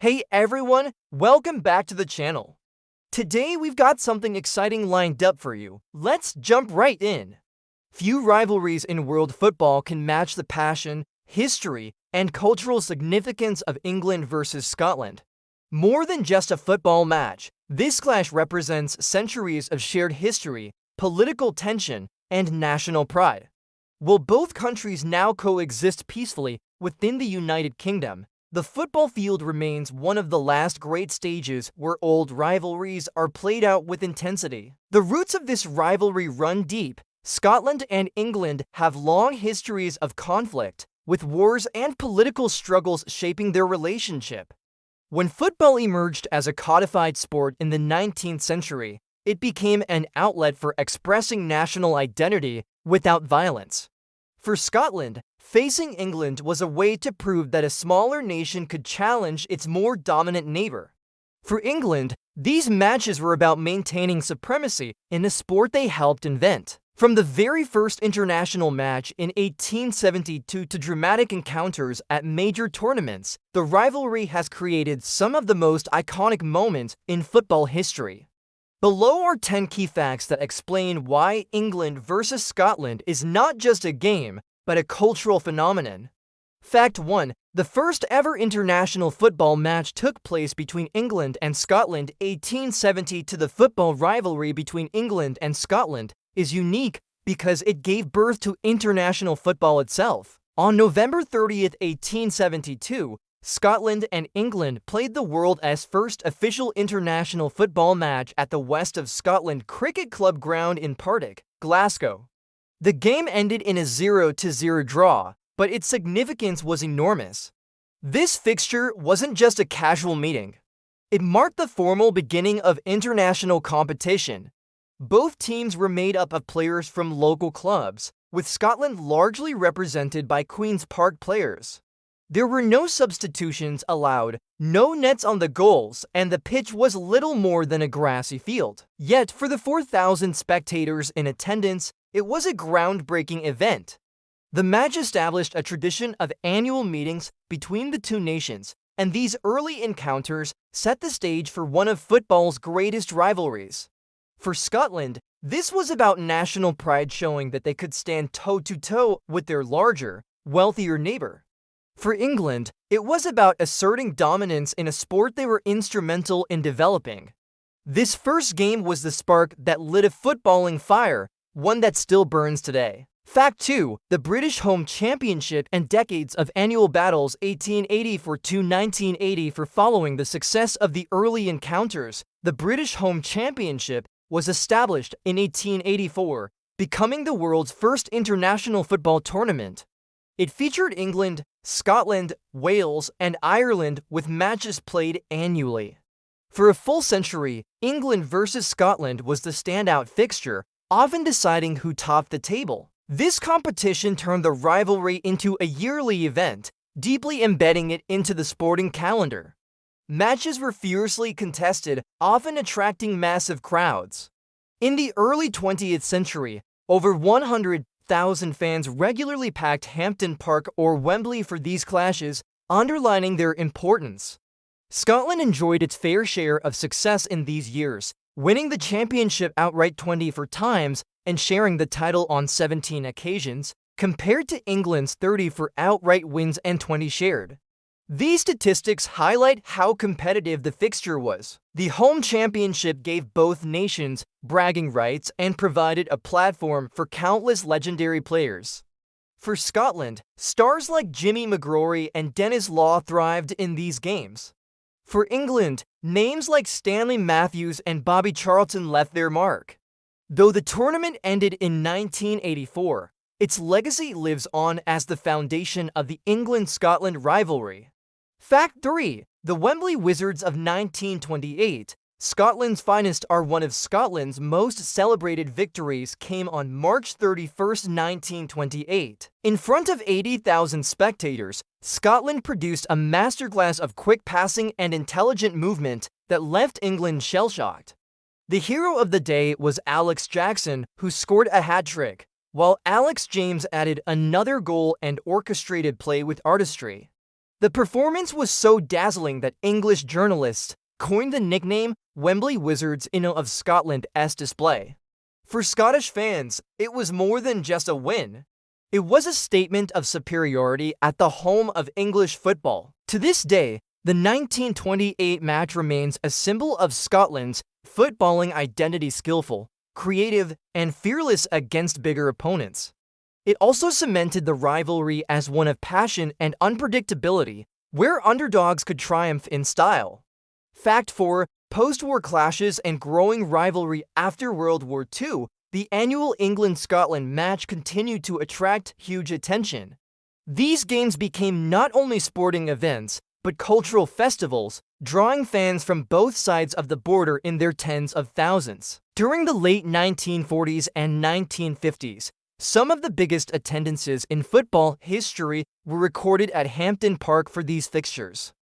Hey everyone, welcome back to the channel. Today we've got something exciting lined up for you. Let's jump right in. Few rivalries in world football can match the passion, history, and cultural significance of England versus Scotland. More than just a football match, this clash represents centuries of shared history, political tension, and national pride. While both countries now coexist peacefully within the United Kingdom, the football field remains one of the last great stages where old rivalries are played out with intensity. The roots of this rivalry run deep. Scotland and England have long histories of conflict, with wars and political struggles shaping their relationship. When football emerged as a codified sport in the 19th century, it became an outlet for expressing national identity without violence. For Scotland, facing England was a way to prove that a smaller nation could challenge its more dominant neighbor. For England, these matches were about maintaining supremacy in a sport they helped invent. From the very first international match in 1872 to dramatic encounters at major tournaments, the rivalry has created some of the most iconic moments in football history. Below are 10 key facts that explain why England versus Scotland is not just a game, but a cultural phenomenon. Fact 1. The first ever international football match took place between England and Scotland 1870. The football rivalry between England and Scotland is unique because it gave birth to international football itself. On November 30th, 1872, Scotland and England played the world's first official international football match at the West of Scotland Cricket Club ground in Partick, Glasgow. The game ended in a 0-0 draw, but its significance was enormous. This fixture wasn't just a casual meeting. It marked the formal beginning of international competition. Both teams were made up of players from local clubs, with Scotland largely represented by Queen's Park players. There were no substitutions allowed, no nets on the goals, and the pitch was little more than a grassy field. Yet, for the 4,000 spectators in attendance, it was a groundbreaking event. The match established a tradition of annual meetings between the two nations, and these early encounters set the stage for one of football's greatest rivalries. For Scotland, this was about national pride, showing that they could stand toe-to-toe with their larger, wealthier neighbor. For England, it was about asserting dominance in a sport they were instrumental in developing. This first game was the spark that lit a footballing fire, one that still burns today. Fact 2. The British Home Championship and decades of annual battles 1884 to 1980. Following the success of the early encounters, the British Home Championship was established in 1884, becoming the world's first international football tournament. It featured England, Scotland, Wales, and Ireland, with matches played annually. For a full century, England versus Scotland was the standout fixture, often deciding who topped the table. This competition turned the rivalry into a yearly event, deeply embedding it into the sporting calendar. Matches were fiercely contested, often attracting massive crowds. In the early 20th century, over 100,000 fans regularly packed Hampden Park or Wembley for these clashes, underlining their importance. Scotland enjoyed its fair share of success in these years, winning the championship outright 24 times and sharing the title on 17 occasions, compared to England's 30 for outright wins and 20 shared. These statistics highlight how competitive the fixture was. The home championship gave both nations bragging rights and provided a platform for countless legendary players. For Scotland, stars like Jimmy McGrory and Denis Law thrived in these games. For England, names like Stanley Matthews and Bobby Charlton left their mark. Though the tournament ended in 1984, its legacy lives on as the foundation of the England-Scotland rivalry. Fact 3. The Wembley Wizards of 1928, Scotland's finest, are one of Scotland's most celebrated victories, came on March 31, 1928. In front of 80,000 spectators, Scotland produced a masterclass of quick passing and intelligent movement that left England shell-shocked. The hero of the day was Alex Jackson, who scored a hat-trick, while Alex James added another goal and orchestrated play with artistry. The performance was so dazzling that English journalists coined the nickname Wembley Wizards in honor of Scotland's display. For Scottish fans, it was more than just a win. It was a statement of superiority at the home of English football. To this day, the 1928 match remains a symbol of Scotland's footballing identity: skillful, creative, and fearless against bigger opponents. It also cemented the rivalry as one of passion and unpredictability, where underdogs could triumph in style. Fact 4. Post-war clashes and growing rivalry. After World War II, the annual England-Scotland match continued to attract huge attention. These games became not only sporting events, but cultural festivals, drawing fans from both sides of the border in their tens of thousands. During the late 1940s and 1950s, some of the biggest attendances in football history were recorded at Hampden Park for these fixtures.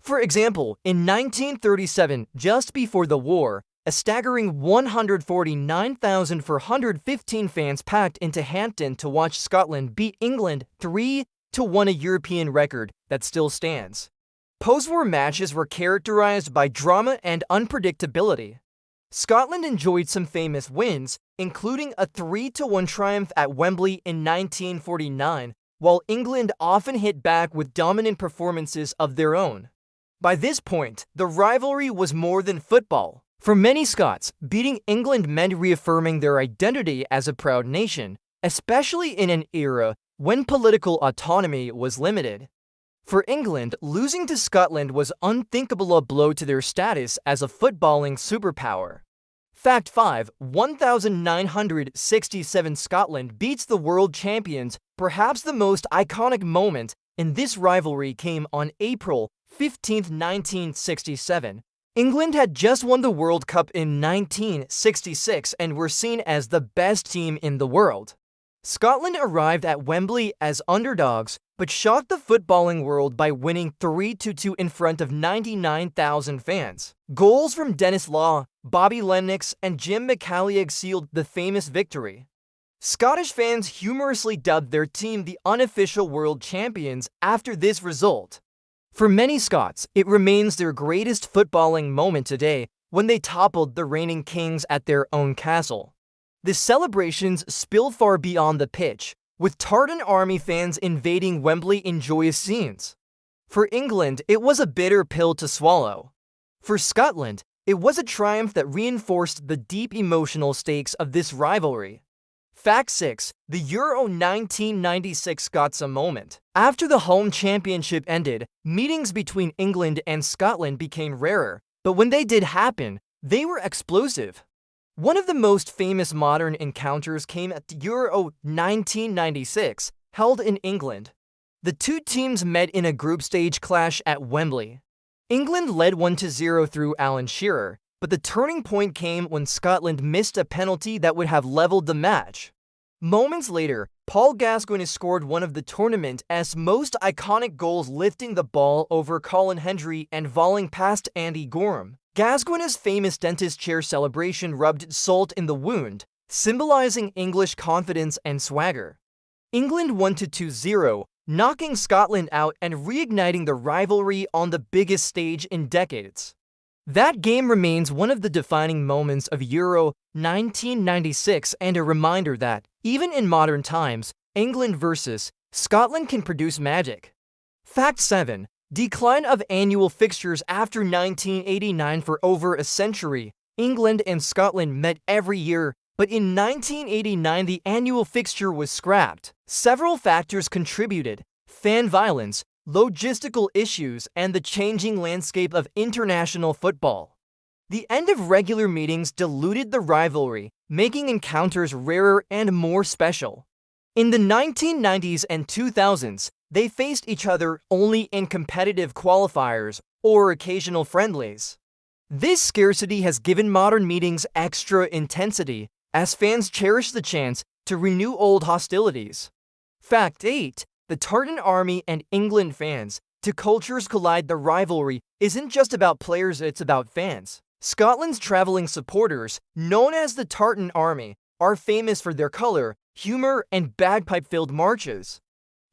For example, in 1937, just before the war, a staggering 149,415 fans packed into Hampden to watch Scotland beat England 3-1, a European record that still stands. Post-war matches were characterized by drama and unpredictability. Scotland enjoyed some famous wins, including a 3-1 triumph at Wembley in 1949, while England often hit back with dominant performances of their own. By this point, the rivalry was more than football. For many Scots, beating England meant reaffirming their identity as a proud nation, especially in an era when political autonomy was limited. For England, losing to Scotland was unthinkable, a blow to their status as a footballing superpower. Fact 5. 1967, Scotland beats the world champions. Perhaps the most iconic moment in this rivalry came on April 15, 1967. England had just won the World Cup in 1966 and were seen as the best team in the world. Scotland arrived at Wembley as underdogs, but shocked the footballing world by winning 3-2 in front of 99,000 fans. Goals from Denis Law, Bobby Lennox, and Jim McCalliag sealed the famous victory. Scottish fans humorously dubbed their team the unofficial world champions after this result. For many Scots, it remains their greatest footballing moment today when they toppled the reigning kings at their own castle. The celebrations spill far beyond the pitch, with Tartan Army fans invading Wembley in joyous scenes. For England, it was a bitter pill to swallow. For Scotland, it was a triumph that reinforced the deep emotional stakes of this rivalry. Fact 6. The Euro 1996 Scots a moment. After the home championship ended, meetings between England and Scotland became rarer, but when they did happen, they were explosive. One of the most famous modern encounters came at the Euro 1996, held in England. The two teams met in a group stage clash at Wembley. England led 1-0 through Alan Shearer, but the turning point came when Scotland missed a penalty that would have leveled the match. Moments later, Paul Gascoigne scored one of the tournament's most iconic goals, lifting the ball over Colin Hendry and volleying past Andy Gorham. Gascoigne's famous dentist chair celebration rubbed salt in the wound, symbolizing English confidence and swagger. England won 2-0, knocking Scotland out and reigniting the rivalry on the biggest stage in decades. That game remains one of the defining moments of Euro 1996 and a reminder that, even in modern times, England versus Scotland can produce magic. Fact 7. Decline of annual fixtures. After 1989, for over a century, England and Scotland met every year, but in 1989 the annual fixture was scrapped. Several factors contributed: fan violence, logistical issues, and the changing landscape of international football. The end of regular meetings diluted the rivalry, making encounters rarer and more special. In the 1990s and 2000s, they faced each other only in competitive qualifiers or occasional friendlies. This scarcity has given modern meetings extra intensity, as fans cherish the chance to renew old hostilities. Fact 8. The Tartan Army and England fans. To cultures collide. The rivalry isn't just about players, it's about fans. Scotland's traveling supporters, known as the Tartan Army, are famous for their color, humor, and bagpipe-filled marches.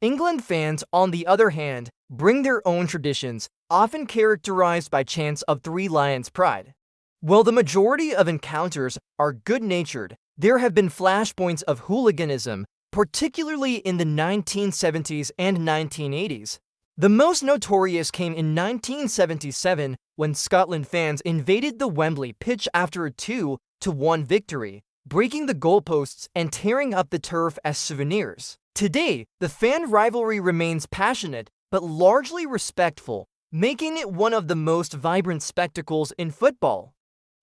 England fans, on the other hand, bring their own traditions, often characterized by chants of Three Lions Pride. While the majority of encounters are good-natured, there have been flashpoints of hooliganism, particularly in the 1970s and 1980s. The most notorious came in 1977 when Scotland fans invaded the Wembley pitch after a 2-1 victory, breaking the goalposts and tearing up the turf as souvenirs. Today, the fan rivalry remains passionate but largely respectful, making it one of the most vibrant spectacles in football.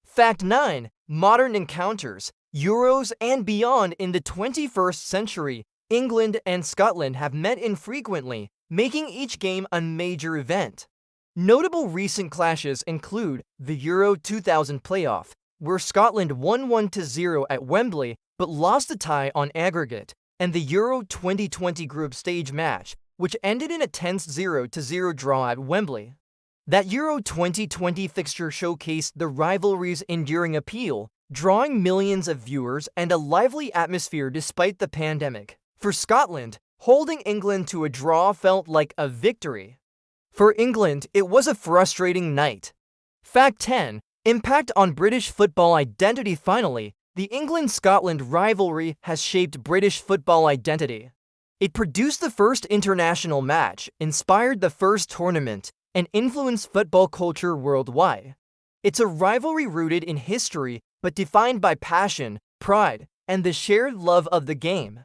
Fact 9. Modern encounters, Euros and beyond. In the 21st century, England and Scotland have met infrequently, making each game a major event. Notable recent clashes include the Euro 2000 playoff, where Scotland won 1-0 at Wembley but lost the tie on aggregate, and the Euro 2020 group stage match, which ended in a tense 0-0 draw at Wembley. That Euro 2020 fixture showcased the rivalry's enduring appeal, drawing millions of viewers and a lively atmosphere despite the pandemic. For Scotland, holding England to a draw felt like a victory. For England, it was a frustrating night. Fact 10. Impact on British football identity. Finally, the England-Scotland rivalry has shaped British football identity. It produced the first international match, inspired the first tournament, and influenced football culture worldwide. It's a rivalry rooted in history, but defined by passion, pride, and the shared love of the game.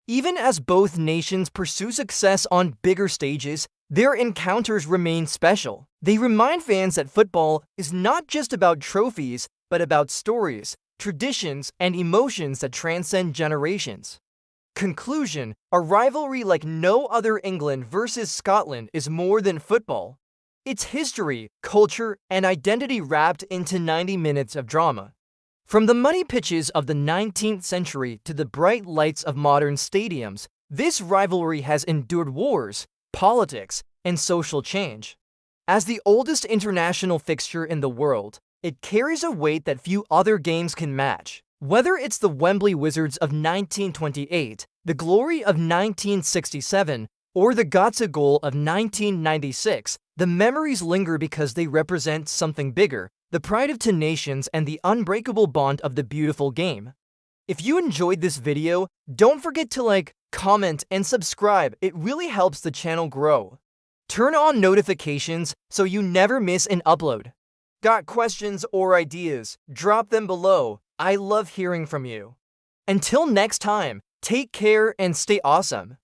Even as both nations pursue success on bigger stages, their encounters remain special. They remind fans that football is not just about trophies, but about stories, traditions, and emotions that transcend generations. Conclusion: a rivalry like no other. England versus Scotland is more than football. It's history, culture, and identity wrapped into 90 minutes of drama. From the muddy pitches of the 19th century to the bright lights of modern stadiums, this rivalry has endured wars, politics, and social change. As the oldest international fixture in the world, it carries a weight that few other games can match. Whether it's the Wembley Wizards of 1928, the glory of 1967, or the Gotza goal of 1996, the memories linger because they represent something bigger, the pride of two nations and the unbreakable bond of the beautiful game. If you enjoyed this video, don't forget to like, comment, and subscribe. It really helps the channel grow. Turn on notifications so you never miss an upload. Got questions or ideas? Drop them below. I love hearing from you. Until next time, take care and stay awesome.